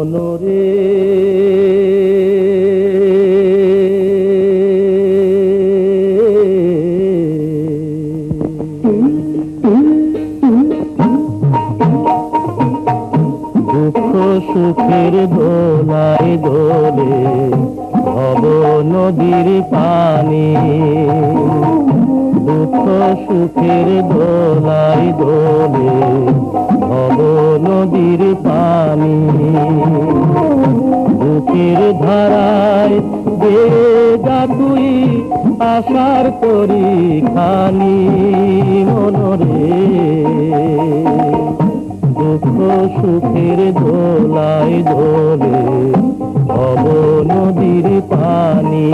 মনরে দুঃখ সুখের দোলায় দোলে ভব নদীর পানি, দুঃখ সুখের দোলায় দোলে ভব নদীর পানি, বুকের ধারায় বেড়ে যা তুই আশার করি খানি মনরে। দুঃখ সুখের দোলায় দোলে ভব নদীর পানি,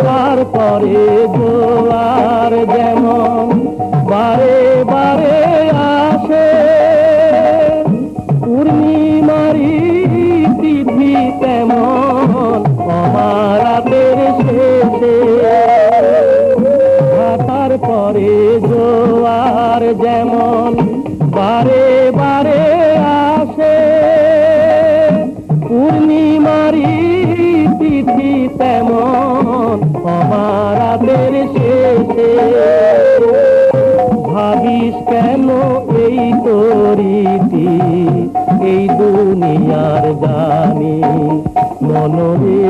তারপরে জোয়ার যেমন বারে বারে আসে, পূর্ণিমারি তিথি তেমন অমারাতের শেষে। তারপরে জোয়ার যেমন বারে বারে আসে, পূর্ণিমারি তিথি তেমন অমারাতের শেষে। ভাবিস কেন এই তরিতি এই দুনিয়ার গানি মনরে।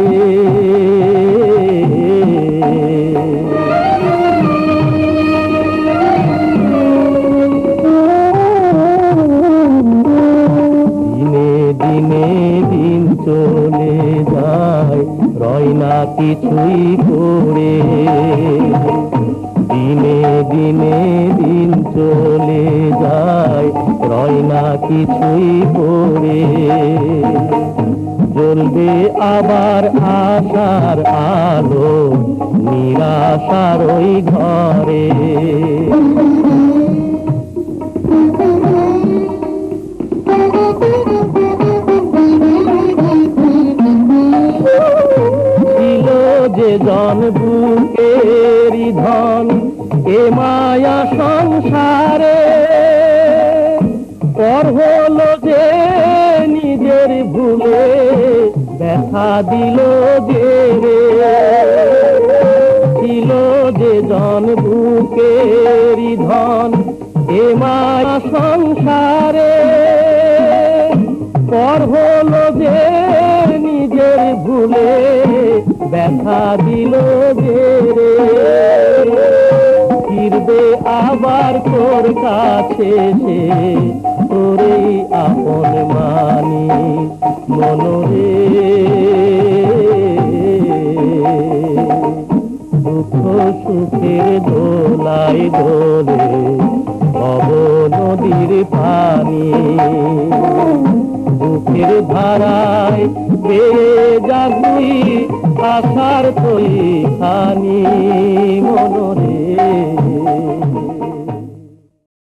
দিনে দিনে দিন চলে যায় রয় না কিছুই পড়ে, দিনে দিনে দিন চলে যায় রয় না কিছুই পড়ে। জ্বলবে আবার আশার আলো নিরাশার ওই ঘরে। ছিল যে জন বুকেরি ধন এ মায়া সংসারে, পর হলো যে নিজের ভুলে ব্যথা দিল যে রে। ছিল যে জন বুকেরি ধন এ মায়া সংসারে, পর হলো যে নিজের ভুলে ব্যথা দিল যে রে। ফিরবে আবার তোর কাছে সে তোরেই আপন মানি মনরে। দুঃখ সুখের দোলায় দোলে ভব নদীর পানি, বুকের ধারায় বেড়ে যা তুই আশার তুই খানি মনরে।